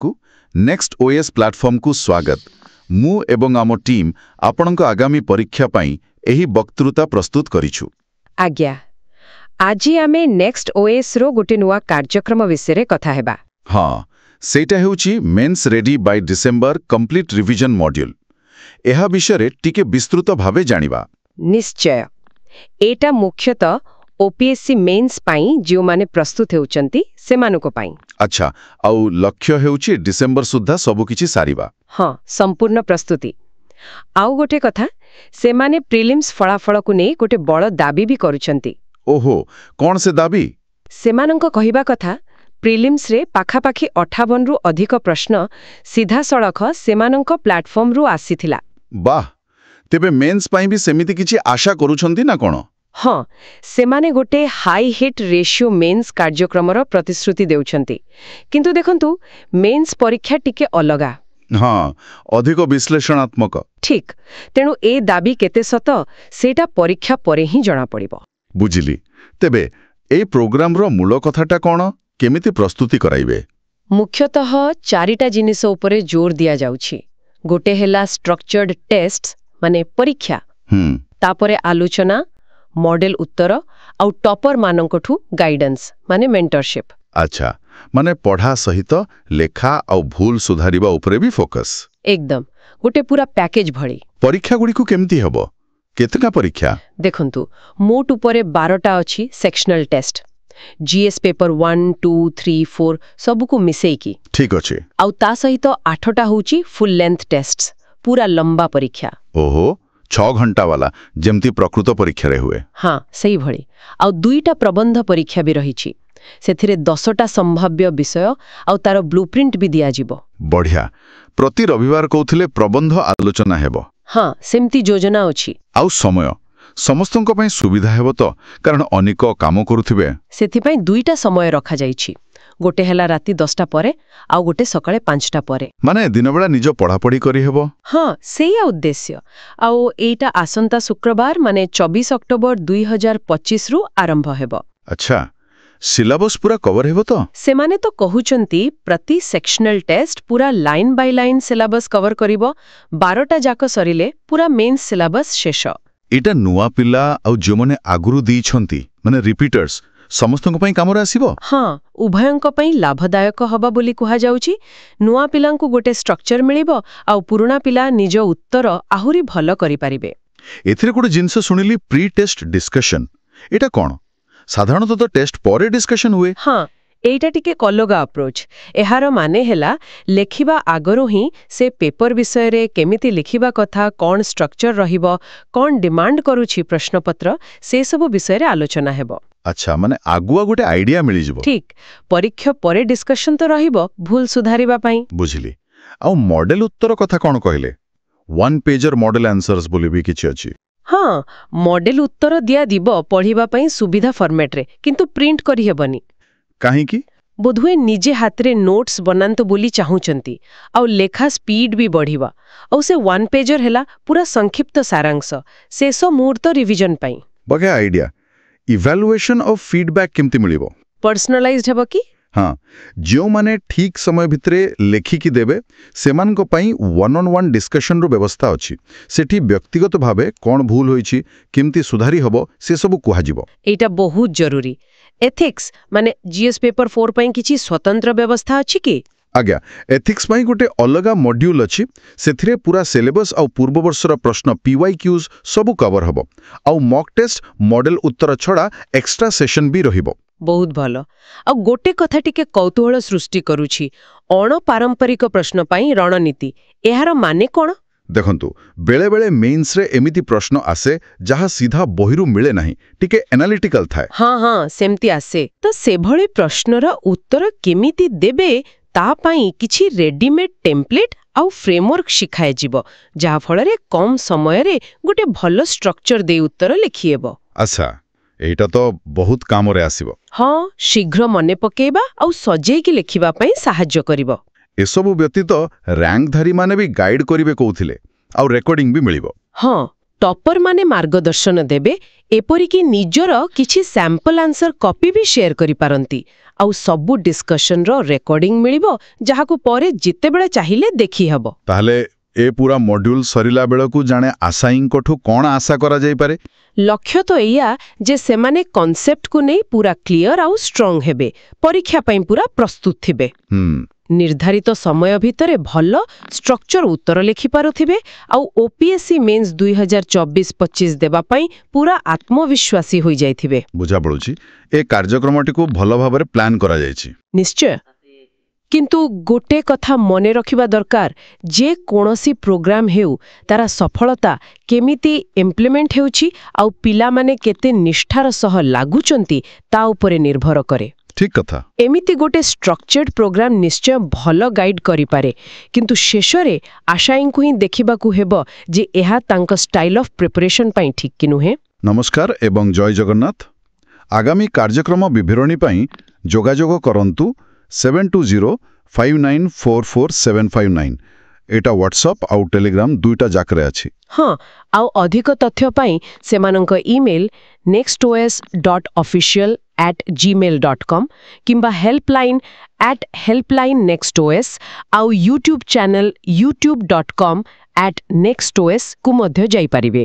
को next OS platform को स्वागत मु एवं आम टीम आपणक आगामी परीक्षा पाई एही वक्तृता प्रस्तुत करिछु। आज्ञा आज आमे नेक्स्ट ओएस रो गोटे नुआ कार्यक्रम विषय कथा हेबा। हाँ, सेटा हेउची mains ready by December complete revision module. एहा विषय टिके विस्तृत भावे जानिबा। निश्चय एटा मुख्यतः ओपीएससी मेंस पाई जो माने प्रस्तुत हेउचंती सेमानको पाई। अच्छा, आउ लक्ष्य हेउची डिसेंबर सुद्धा सबु किछि सारिबा। हाँ, संपूर्ण प्रस्तुति। आउ गोटे कथा सेमाने प्रिलिम्स फलाफल को नै गोटे बड़ दाबी भी करूचंती। ओहो, कौन से दाबी? सेमानंको कहिबा कथा प्रिलिम्स रे पाखापाखी 58 रु अधिक प्रश्न सीधा सड़क सेमानंको प्लेटफॉर्म रु आसीथिला। वाह, तेबे मेंस पाई भी सेमिति किछि आशा करूछंती ना कोन? हाँ, सेमाने गोटे हाई हिट रेशियो मेंस कार्यक्रमर प्रतिश्रुति देउछंती। किंतु देखंतु मेंस परीक्षा टिके अलगा। हाँ, अधिक विश्लेषणात्मक। ठीक, तेणु ए दाबी केते सत सेटा परीक्षा परे ही जणा पड़िबो। बुझिली। तेबे ए प्रोग्राम रो मूल कथाटा कोन? केमिति प्रस्तुति कराइबे? मुख्यतः चारिटा जिनिस उपरे जोर दिया जाउछि। गोटे हेला स्ट्रक्चर्ड टेस्ट माने परीक्षा, तापरे आलोचना, मॉडल उत्तर आउ टॉपर मानंकठू गाइडेंस माने मेंटरशिप। अच्छा, माने पढ़ा सहित लेखा आउ भूल सुधारिबा उपरे भी फोकस। एकदम गोटे पूरा पैकेज भଳି। परीक्षा गुडी को केमती हबो? केतना परीक्षा? देखंतु मोट उपरे 12टा अछि सेक्शनल टेस्ट। जीएस पेपर 1, 2, 3, 4 सब को मिसेई की। ठीक अछि। आउ ता सहित 8टा होची फुल लेंथ टेस्ट्स, पूरा लंबा परीक्षा। ओहो, 6 घंटा वाला जेमती प्रकृत परीक्षा रे हुए। हाँ, सही भଳି। आउ 2टा प्रबंध परीक्षा भी रहिछि। सेथिरे 10टा संभाव्य विषय आउ तार ब्लूप्रिंट भी दिया जिवो। बढ़िया। प्रति रविवार कहउथिले प्रबंध आलोचना हेबो। हाँ, सेमती योजना अछि। आउ समय समस्तଙ୍କ ପାଇଁ सुविधा हेबो तो, कारण अनेक काम करूथिबे। सेथिपई 2टा समय रखा जाइछि। गोटे हेला राति 10टा परे आउ गोटे सकाळे 5टा परे। माने दिन बेला निज पढ़ापढ़ी करी हेबो। हाँ, सेया उद्देश्य। आउ एटा आसंता शुक्रवार माने 24 अक्टोबर 2025 रु आरंभ हेबो। अच्छा, सिलेबस पूरा कवर हेबो तो? सेमाने तो कहउचंती प्रति सेक्शनल टेस्ट पूरा line by line syllabus cover करिवो। 12टा जाक सरिले पूरा मेंस सिलेबस शेष। एटा नुआ पिला आउ जो माने आगुरु दी छंती माने रिपीटर्स समस्तଙ୍କ ପାଇଁ कामरे आसीबो। हाँ, उभयଙ୍କ ପାଇଁ लाभदायक हबा बोली कुहा जाउची। नुआ पिलांकु गोटे स्ट्रक्चर मिलिबो आउ पुराना पिला निज उत्तर आहुरी भलो करि परिबे। एथिरे कोड जिंस सुनिली प्री टेस्ट डिस्कशन। एटा कोन? साधारणतः तो टेस्ट परे डिस्कशन हुए। हाँ, एटा टिके कलगा अप्रोच। एहार माने हेला लेखिबा आगरो ही से पेपर विषय रे केमिति लिखिबा कथा, कोन स्ट्रक्चर रहिबो, कोन डिमांड करूछि प्रश्नपत्र, से सब विषय रे आलोचना हेबो। अच्छा, माने आगुआ गोटे आइडिया मिली जिवो। ठीक, परीक्षा परे डिस्कशन तो रहिबो भूल सुधारिबा पई। बुझिली। आउ मॉडल उत्तर कथा कोन कहिले? 1 पेजर मॉडल आंसर्स बोली भी किछि अछि। हाँ, मॉडल उत्तर दिया दिबो पढ़िबा पई सुविधा फॉर्मेट रे, किंतु प्रिंट करि हेबनी। काहे की? बोधुए निजे हाथ रे नोट्स बनांतो बोली चाहूचंती आउ लेखा स्पीड भी बढ़िबा। आउ से 1 पेजर हेला पूरा संक्षिप्त सारांश, शेष मुहूर्त रिवीजन पई। बगे आइडिया। इवैल्यूएशन ऑफ फीडबैक केमती मिलिबो? पर्सनलाइज्ड हेबो की? हाँ, जो माने ठीक समय भितरे लेखि की देबे सेमानक पई 1-on-1 डिस्कशन रो व्यवस्था अछि। सेठी व्यक्तिगत भावे कोन भूल होईछि, केमती सुधारी हबो से सब कुहा जिवो। एटा बहुत जरूरी। एथिक्स माने जीएस पेपर 4 पई किछि स्वतंत्र व्यवस्था अछि की? आज्ञा, एथिक्स पई गोटे अलगा मॉड्यूल अछि। सेथिरे पूरा सिलेबस आउ पूर्व वर्षर प्रश्न पीवाईक्यूज सब कवर हबो। आउ मॉक टेस्ट मॉडल उत्तर छडा एक्स्ट्रा सेशन भी रहिबो। बहुत भलो। आ गोटे कथा टिके कौतूहल सृष्टि करूछि, अण पारंपरिक प्रश्न पई रणनीति। एहार माने कोन? देखंतु, बेले बेले मेंस रे एमिति प्रश्न आसे जहा सीधा बहिरु मिले नाही, टिके एनालिटिकल थाए। हाँ हाँ, सेमती आसे। तो से भळे प्रश्नर उत्तर केमिति देबे ता पई किछि रेडीमेड टेम्पलेट आउ फ्रेमवर्क शिखाए जिवो, जहा फଳରେ कम समय रे गोटे भलो स्ट्रक्चर दे उत्तर लिखिएबो। अच्छा, एटा तो बहुत काम रे आसीबो। हाँ, शीघ्र मने पकेबा आउ सजेई कि लिखिबा पई सहाय्य करिवो। एसबु व्यतीत रैंक धारी माने भी गाइड करिवे कहउथिले आउ रेकॉर्डिंग भी मिलिबो। हाँ, ଟପର ମାନେ ମାର୍ଗଦର୍ଶନ ଦେବେ, ଏପରିକି ନିଜର କିଛି ସ୍ୟାମ୍ପଲ ଆନ୍ସର କପି ବି ସେୟାର କରିପାରନ୍ତି। ଆଉ ସବୁ ଡିସ୍କସନର ରେକର୍ଡିଂ ମିଳିବ, ଯାହାକୁ ପରେ ଯେତେବେଳେ ଚାହିଁଲେ ଦେଖିହେବ। ତାହେଲେ ଏ ପୁରା ମଡ୍ୟୁଲ ସରିଲା ବେଳକୁ ଜାଣେ ଆଶାୟୀଙ୍କଠୁ କ'ଣ ଆଶା କରାଯାଇପାରେ? ଲକ୍ଷ୍ୟ ତ ଏଇଆ ଯେ ସେମାନେ କନସେପ୍ଟକୁ ନେଇ ପୁରା କ୍ଲିୟର ଆଉ ଷ୍ଟ୍ରଙ୍ଗ ହେବେ, ପରୀକ୍ଷା ପାଇଁ ପୁରା ପ୍ରସ୍ତୁତ ଥିବେ। ନିର୍ଦ୍ଧାରିତ ସମୟ ଭିତରେ ଭଲ ଷ୍ଟ୍ରକ୍ଚର ଉତ୍ତର ଲେଖିପାରୁଥିବେ, ଆଉ OPSC ମେନ୍ସ 2024-25 ଦେବା ପାଇଁ ପୁରା ଆତ୍ମବିଶ୍ୱାସୀ ହୋଇଯାଇଥିବେ। ବୁଝାପଡ଼ୁଛି। ଏ କାର୍ଯ୍ୟକ୍ରମଟିକୁ ଭଲ ଭାବରେ ପ୍ଲାନ୍ କରାଯାଇଛି। ନିଶ୍ଚୟ। କିନ୍ତୁ ଗୋଟେ କଥା ମନେ ରଖିବା ଦରକାର, ଯେ କୌଣସି ପ୍ରୋଗ୍ରାମ ହେଉ, ତାର ସଫଳତା କେମିତି ଇମ୍ପ୍ଲିମେଣ୍ଟ ହେଉଛି ଆଉ ପିଲାମାନେ କେତେ ନିଷ୍ଠାର ସହ ଲାଗୁଛନ୍ତି ତା ଉପରେ ନିର୍ଭର କରେ। ଠିକ୍ କଥା। ଏମିତି ଗୋଟେ ଷ୍ଟ୍ରକ୍ଚର୍ଡ ପ୍ରୋଗ୍ରାମ ନିଶ୍ଚୟ ଭଲ ଗାଇଡ୍ କରିପାରେ, କିନ୍ତୁ ଶେଷରେ ଆଶାୟୀଙ୍କୁ ହିଁ ଦେଖିବାକୁ ହେବ ଯେ ଏହା ତାଙ୍କ ଷ୍ଟାଇଲ ଅଫ୍ ପ୍ରିପାରେସନ୍ ପାଇଁ ଠିକ୍ କି ନୁହେଁ। ନମସ୍କାର ଏବଂ ଜୟ ଜଗନ୍ନାଥ। ଆଗାମୀ କାର୍ଯ୍ୟକ୍ରମ ବିବରଣୀ ପାଇଁ ଯୋଗାଯୋଗ କରନ୍ତୁ 7205944759। ଏଇଟା ହ୍ୱାଟ୍ସଆପ୍ ଆଉ ଟେଲିଗ୍ରାମ ଦୁଇଟା ଯାକରେ ଅଛି। ହଁ, ଆଉ ଅଧିକ ତଥ୍ୟ ପାଇଁ ସେମାନଙ୍କ ଇମେଲ nextos.official@gmail.com କିମ୍ବା helpline@helplinenextos ଆଉ ୟୁଟ୍ୟୁବ ଚ୍ୟାନେଲ youtube.com/nextos କୁ ମଧ୍ୟ ଯାଇପାରିବେ।